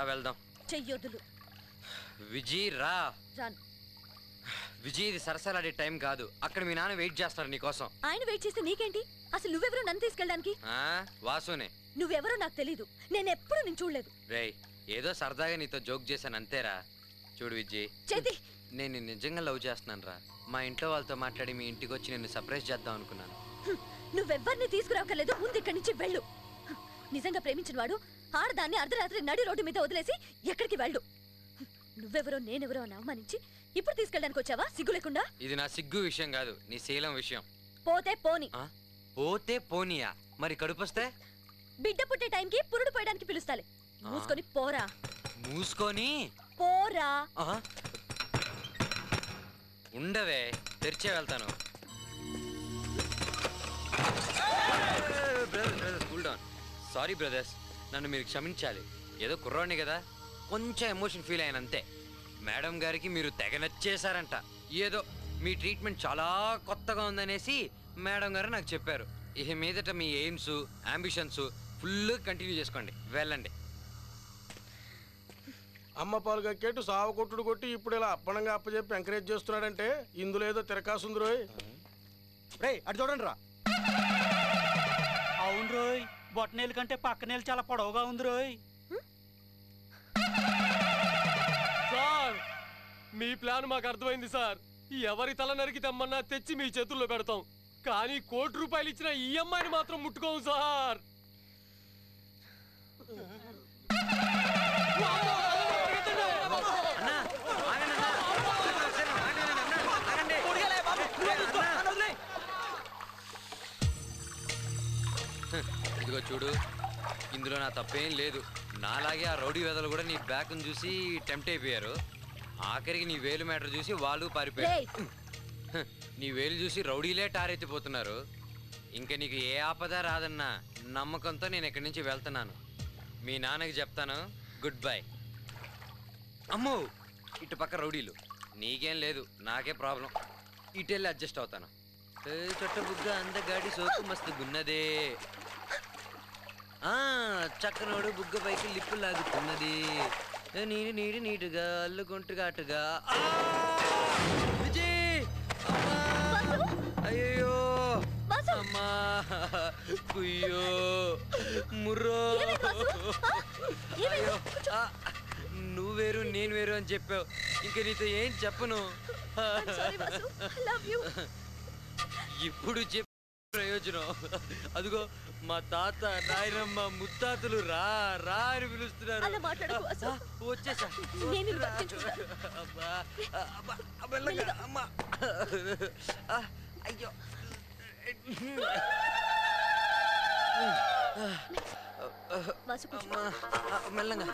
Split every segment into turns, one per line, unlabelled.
రా వెళ్దాం.
చెయ్యొద్దులు.
విజీ రా. విజయ్ ఇది సరసలాడే టైం కాదు. అక్కడ మీ నాన్న వెయిట్ చేస్తారు నీకోసం.
ఆయన వెయిట్ చేస్తే నీకేంటి? అసలు నువ్వెవరో నన్ను తీసుకెళ్ళడానికి?
వాసునే.
నువ్వెవరో నాకు తెలీదు. నేను ఎప్పుడు నిన్ను చూడలేదు.
రేయ్ ఏదో సరదాగా నీతో జోక్ చేశాను అంతేరా. చూడు విజయ్, నేను నిజంగా లవ్ చేస్తున్నాను రా. మా ఇంట్లో వాళ్ళతో మాట్లాడి మీ ఇంటికి వచ్చి నిన్ను సర్ప్రైజ్ చేద్దాం అనుకున్నాను.
నువ్వెవ్వరిని తీసుకురావక్కర్లేదు. ముందు ఇక్కడి నుంచి వెళ్ళు. నిజంగా ప్రేమించిన వాడు ఆడదాన్ని అర్ధరాత్రి నడి రోడ్డు మీద వదిలేసి ఎక్కడికి వెళ్ళు. నువ్వెవరో నేనెవరో అని అవమానించి ఇప్పుడు తీసుకెళ్ళడానికి వచ్చావా? సిగ్గు లేకుండా.
ఇది నా సిగ్గు విషయం కాదు, నీ శీలం విషయం.
పోతే పోని.
పోతే పోనీయా? మరి కడుపొస్తే?
బిడ్డ పుట్టే టైంకి పురుడు పోయడానికి పిలుస్తాలే. మూసుకొని పోరా.
మూసుకొని
పోరా.
ఉండవే, తెరిచే వెళ్తాను. Cool down. సారీ బ్రదర్స్, నన్ను మీరు క్షమించాలి. ఏదో కుర్రాడిని కదా, కొంచెం ఎమోషన్ ఫీల్ అయిన అంతే. మేడం గారికి మీరు తెగ నచ్చేశారంట. ఏదో మీ ట్రీట్మెంట్ చాలా కొత్తగా ఉందనేసి మేడం గారు నాకు చెప్పారు. ఇక మీదట మీ ఎయిమ్స్ అంబిషన్స్ ఫుల్ కంటిన్యూ చేసుకోండి. వెళ్ళండి.
అమ్మ పాలు కక్కేట్టు సావ కొట్టుడు కొట్టి ఇప్పుడు ఇలా అప్పనంగా అప్పచెప్పి ఎంకరేజ్ చేస్తున్నాడంటే ఇందులో ఏదో తిరకాసుంది రోయ్.
రే అటు చూడండి రా.
అవును రోయ్, బొట్టనేలు కంటే పక్కనేలు చాలా పొడవుగా ఉంది రోయ్.
సార్ మీ ప్లాన్ మాకు అర్థమైంది సార్. ఎవరి తల నరికి తెమ్మన్నా తెచ్చి మీ చేతుల్లో పెడతాం. కానీ ₹1,00,00,000 ఇచ్చిన ఈ అమ్మాయిని మాత్రం ముట్టుకోము సార్.
ఇదిగో చూడు, ఇందులో నా తప్పేం లేదు. నాలాగే ఆ రౌడీ వెదలు కూడా నీ బ్యాక్ను చూసి టెంప్ట్ అయిపోయారు. ఆఖరికి నీ వేలు మ్యాటర్ చూసి వాళ్ళు పారిపోయారు. నీ వేలు చూసి రౌడీలే టారెత్తిపోతున్నారు. ఇంకా నీకు ఏ ఆపద రాదన్న నమ్మకంతో నేను ఇక్కడి నుంచి వెళ్తున్నాను. మీ నాన్నకి చెప్తాను గుడ్ బై. అమ్మో, ఇటు పక్క రౌడీలు. నీకేం లేదు, నాకే ప్రాబ్లం. ఇటు వెళ్ళి అడ్జస్ట్ అవుతాను. చొట్ట బుగ్గ అందగాడి సోకు మస్తు గున్నదే. చక్కనోడు బుగ్గ పైకి లిప్పు లాగుతున్నది. నీరు నీరు నీటుగా అల్లుకుంటుగా అటుగా. విజయ్, అయ్యో అమ్మా, కుయ్యో ముర్రో. అయ్యో, నువ్వు వేరు నేను వేరు అని చెప్పావు. ఇంక నీతో ఏం చెప్పను. ఇప్పుడు చెప్పు ప్రయోజనం. అదిగో మా తాత నాయనమ్మ ముత్తాతలు రా రా అని పిలుస్తున్నారు. వచ్చేసా. అయ్యో మెల్లగా.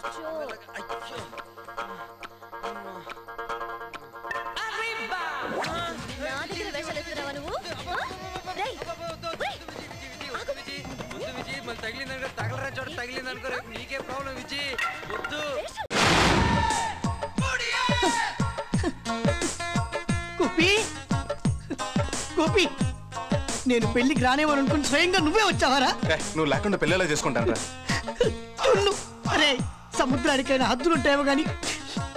మళ్ళీ తగిలిందనుకో, తగలరా చోట తగిలిందనుకో, నీకే ప్రాబ్లం. విజయ్ వద్దు.
గోపి, గోపి, నేను పెళ్లికి రానేవారు అనుకుని స్వయంగా నువ్వే వచ్చావారా?
నువ్వు లేకుండా పెళ్ళి ఎలా చేసుకుంటాను?
అరే, సముద్రానికైనా హద్దులుంటాయేమో గాని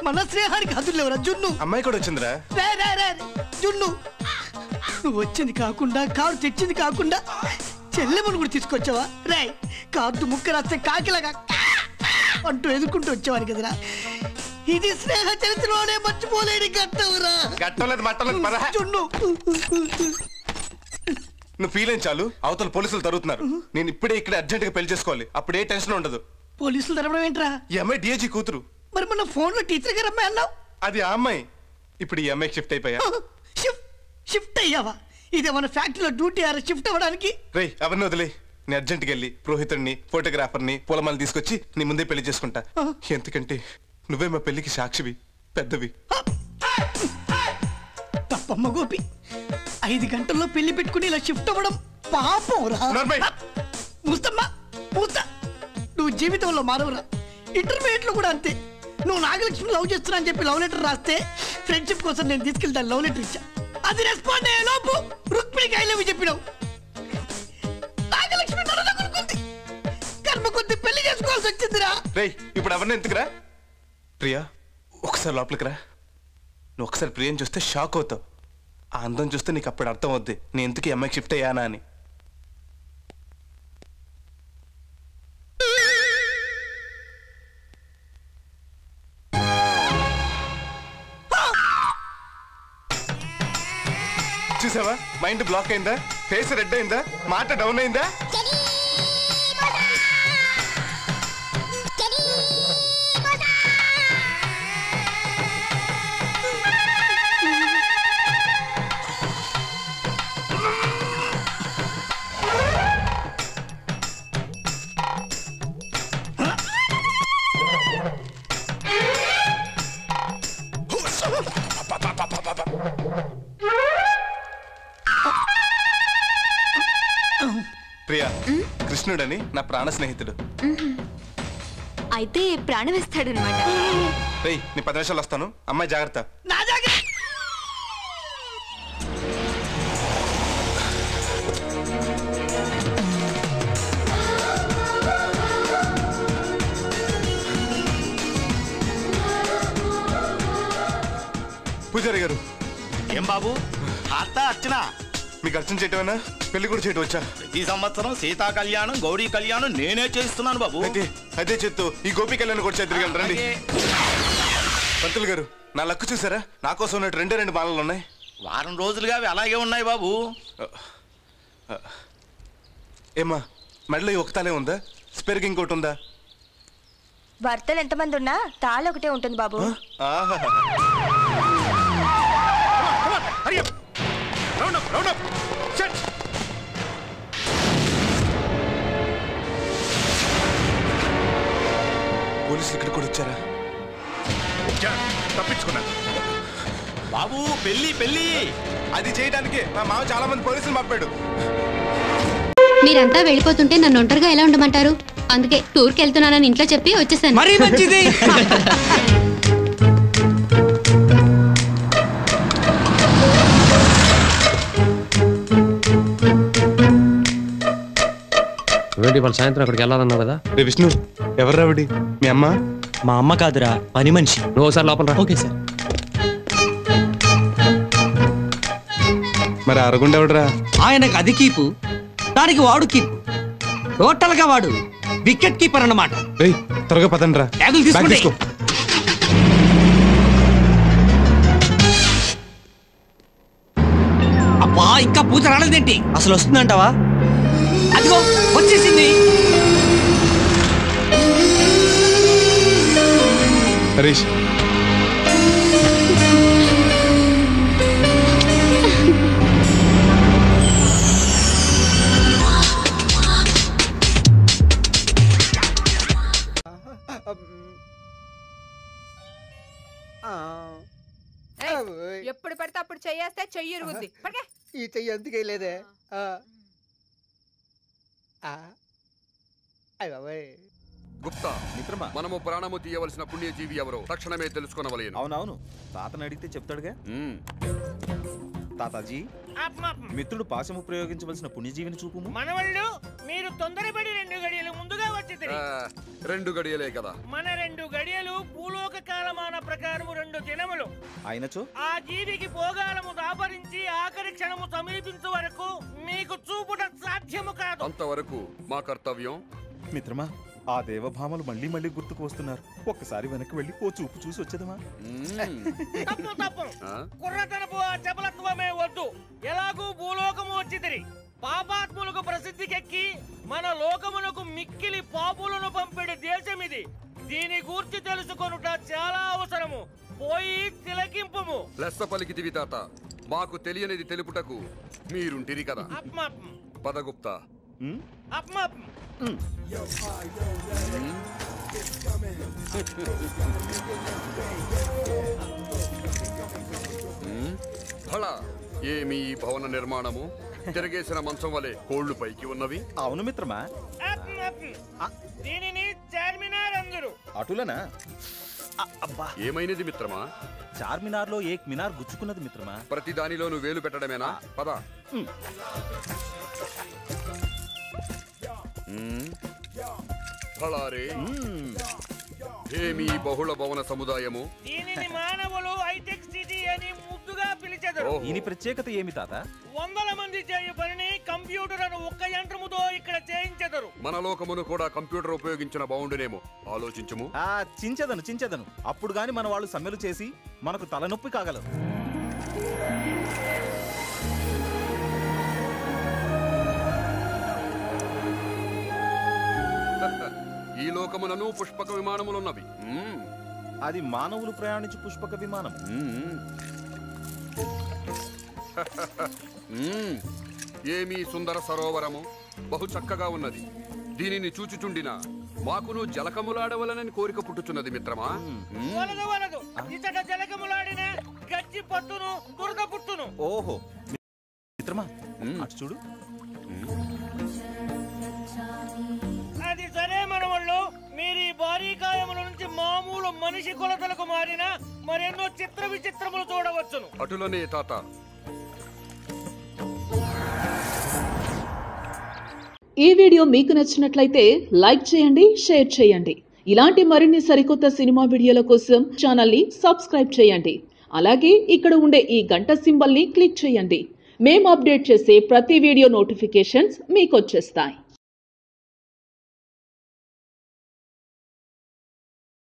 మన స్నేహానికి హద్దులు లేవురా జున్ను.
అమ్మాయి కూడా వచ్చిందిరా.
జున్ను, నువ్వు వచ్చింది కాకుండా కారు తెచ్చింది కాకుండా చెల్లెమని కూడా తీసుకొచ్చావా? రే, కార్డు ముక్క రాస్తే కాకిలాగా అంటూ ఎదుర్కొంటూ వచ్చేవారు కదరా. ఇది స్నేహ చరిత్రలోనే మర్చిపోలేని ఘట్టంరా. జున్ను,
నువ్వు ఫీల్ ఏం చాలు. అవతల పోలీసులు తరుగుతున్నారు. నేను ఇప్పుడే ఇక్కడ అర్జెంట్ గా పెళ్లి చేసుకోవాలి. అప్పుడే టెన్షన్ ఉండదు.
పోలీసులు తరవడం ఏంట్రా?
ఈ అమ్మాయి డిఐజీ కూతురు.
మరి మన ఫోన్ లో టీచర్ గారు అమ్మాయి అన్నావు.
అది ఆ అమ్మాయి. ఇప్పుడు ఈ అమ్మాయికి షిఫ్ట్ అయిపోయా.
షిఫ్ట్ అయ్యావా? ఇదే మన ఫ్యాక్టరీలో డ్యూటీ షిఫ్ట్ అవ్వడానికి.
రే, అవన్నీ వదిలే. నేను అర్జెంట్కి వెళ్ళి పురోహితుడిని, ఫోటోగ్రాఫర్ని, పూలమాల తీసుకొచ్చి నీ ముందే పెళ్లి చేసుకుంటా. ఎందుకంటే నువ్వే మా పెళ్లికి సాక్షివి, పెద్దవి.
తప్పమ్మ గోపి, 5 గంటల్లో పెళ్లి పెట్టుకుని ఇలా షిఫ్ట్ అవ్వడం పాపం రా. మూస్తమ్మా, మూస్తా. నువ్వు జీవితంలో మానవురా. ఇంటర్మీడియట్ లో కూడా అంతే. నువ్వు నాగలక్ష్మి లవ్ చేస్తున్నా అని చెప్పి లవ్ లెటర్ రాస్తే ఫ్రెండ్షిప్ కోసం నేను తీసుకెళ్తాను లవ్ లెటర్ ఇచ్చా. అది రెస్పాండ్ అయ్యే లోపు రుక్మిణికి ఐ లవ్ యు చెప్పినావు. నాగలక్ష్మి కర్మ కొద్ది పెళ్లి చేసుకోవాల్సి వచ్చిందిరా.
రేయ్ ఇప్పుడు ఎవరిని ఎందుకురా? ప్రియా ఒకసారి లోపలికి రా. నువ్వు ఒకసారి ప్రియని చూస్తే షాక్ అవుతావు. ఆ అందం చూస్తే నీకు అప్పుడు అర్థం అవుద్ది నేను ఎందుకు ఈ అమ్మాయికి షిఫ్ట్ అయ్యానా అని. చూసావా మైండ్ బ్లాక్ అయిందా, ఫేస్ రెడ్ అయిందా, మాట డౌన్ అయిందా? ప్రియా కృష్ణుడని నా ప్రాణ స్నేహితుడు.
అయితే ప్రాణం ఇస్తాడనమాట.
రేయ్ నీ 10 నిమిషాలు వస్తాను, అమ్మాయి జాగ్రత్త. పూజారి గారు.
ఏం బాబు అత్త అర్చన
మీకు అర్చన చేయటమేనా, పెళ్లి కూడా చేయటం వచ్చా?
ప్రతి సంవత్సరం సీతా కళ్యాణం గౌరీ కళ్యాణం నేనే చేస్తున్నాను బాబు.
అదే చెత్తు ఈ గోపి కళ్యాణ్ కూడా చేద్దరు రండి. పంతులు గారు నా లక్కు చూసారా, నా కోసం ఉన్నట్టు 2 మాలలు ఉన్నాయి.
వారం రోజులుగా అవి అలాగే ఉన్నాయి బాబు.
ఏమ్మా మెడలో ఈ ఒక తాళే ఉందా, స్పెర్గ్ ఇంకోటి ఉందా?
భర్తలు ఎంతమంది ఉన్నా తాళ ఒకటే ఉంటుంది బాబు.
పోలీసులు ఇక్కడ కూడా వచ్చారా? తప్పించుకున్నా
బాబు. పెళ్లి పెళ్లి
అది చేయడానికి మా మామ చాలా మంది పోలీసులు పంపాడు.
మీరంతా వెళ్ళిపోతుంటే నన్ను ఒంటరిగా ఎలా ఉండమంటారు? అందుకే టూర్కి వెళ్తున్నానని ఇంట్లో చెప్పి వచ్చేసాను.
మరీ మంచిది.
సాయంత్రం అక్కడికి వెళ్ళాలన్నావు కదా.
రే విష్ణు ఎవరు రావిడి? మీ అమ్మ?
మా అమ్మ కాదురా, పని మనిషి.
నువ్వు ఒకసారి లోపల.
Okay sir.
మరి అరగుండ ఎవడరా?
ఆయనకు అది కీపు, దానికి వాడు కీపు. టోటల్ గా వాడు వికెట్ కీపర్ అన్నమాట.
రేయ్ త్వరగా పదండి రా.
తీసుకో. అబ్బా ఇంకా పూజ రాలేదేంటి? అసలు వస్తుందంటావా? అదిగో వచ్చేసింది.
హరీష్
ఎప్పుడు పడితే అప్పుడు చెయ్యేస్తే చెయ్యి ఇరుగుద్ది.
ఈ చెయ్యి ఎందుకే లేదే.
గుప్తా మిత్రమా, మనము ప్రాణము తీయవలసిన పుణ్యజీవి ఎవరో తక్షణమే తెలుసుకొనవలేను.
అవునవును, తాతను అడిగితే చెప్తాడుగా. తాతాజీ, మిత్రుడు పాశము ప్రయోగించవలసిన పుణ్యజీవిని చూపు.
మనవళ్ళు మీరు తొందరపడి 2 గడియలు ముందుగా వచ్చి
2 గడియలే కదా.
మన 2 గడియలు భూలోక కాలమాన ప్రకారం 2 దినములు.
అయినచో
ఆ జీవికి భోగాలము దాపరించి ఆఖరి క్షణము సమీపించే వరకు మీకు చూపుట సాధ్యము కాదు.
అంతవరకు మా కర్తవ్యం.
మిత్రమా, ఆ దేవభామలు మళ్ళీ మళ్ళీ గుర్తుకు వస్తున్నారు. ఒక్కసారి వెనక్కి వెళ్ళి ఓ చూపు చూసి వచ్చేదమా?
తప్పు కుర్రతనపు ఆ చపలత్వమే వద్దు. ఎలాగూ భూలోకము వచ్చిదిరి. పాపాత్ములకు ప్రసిద్ధికెక్కి మన లోకమునకు మిక్కిలి పాపులను పంపిడి దేశం ఇది. దీని గూర్చి తెలుసుకొనుట చాలా అవసరము. పోయి తిలకింపుము.
లెస్స పలికితివి తాత, మాకు తెలియనిది తెలుపుటకు మీరుంటిరి కదా. పదగుప్తా. భళా, ఏమి ఈ భవన నిర్మాణము? తిరగేసిన మంచం వలె కోళ్లు పైకి ఉన్నవి.
అవును మిత్రమా.
దీనిని చార్మినార్ అందరు.
అటులనా? అబ్బా,
ఏమైనది మిత్రమా?
చార్మినార్ లో ఏక్ మినార్ గుచ్చుకున్నది మిత్రమా.
ప్రతి దానిలోనూ వేలు పెట్టడమేనా? పద. భళారే ఏమీ బహుళ భవన సముదాయము.
దీనిని మానవులు హైటెక్ సిటీ అని ముద్దుగా పిలిచెదరు.
దీని ప్రత్యేకత ఏమి తాత?
వందల మంది చేయు పనిని కంప్యూటర్ అని ఒక్క యంత్రముతో ఇక్కడ చేయించెదరు.
మన లోకమును కూడా కంప్యూటర్ ఉపయోగించిన బాగుండునేమో, ఆలోచించము.
చించదను అప్పుడు గాని మన వాళ్ళు సమ్మెలు చేసి మనకు తలనొప్పి కాగలరు.
ఈ లోకములను పుష్పక విమానములున్నవి.
అది మానవులు ప్రయాణించు పుష్పక విమానం.
ఏమీ సుందర సరోవరము, బహు చక్కగా ఉన్నది. దీనిని చూచుచుండిన మాకును జలకములాడవలనని కోరిక పుట్టుచున్నది మిత్రమా.
వలదు ఇతడ జలకములాడిన గచ్చి పట్టును దురద పుట్టును.
ఓహో మిత్రమా, అటు చూడు.
అది సరే మనవళ్ళు, మీరు ఈ భారీ కాయముల నుంచి మామూలు మనిషి కొలతలకు మారిన మరెన్నో చిత్ర విచిత్రములు చూడవచ్చును.
అటులనే తాత.
ఈ వీడియో మీకు నచ్చినట్లయితే లైక్ చేయండి, షేర్ చేయండి. ఇలాంటి మరిన్ని సరికొత్త సినిమా వీడియోల కోసం ఛానల్ని సబ్స్క్రైబ్ చేయండి. అలాగే ఇక్కడ ఉండే ఈ గంట సింబల్ని క్లిక్ చేయండి. మేము అప్డేట్ చేసే ప్రతి వీడియో నోటిఫికేషన్స్ మీకు వచ్చేస్తాయి.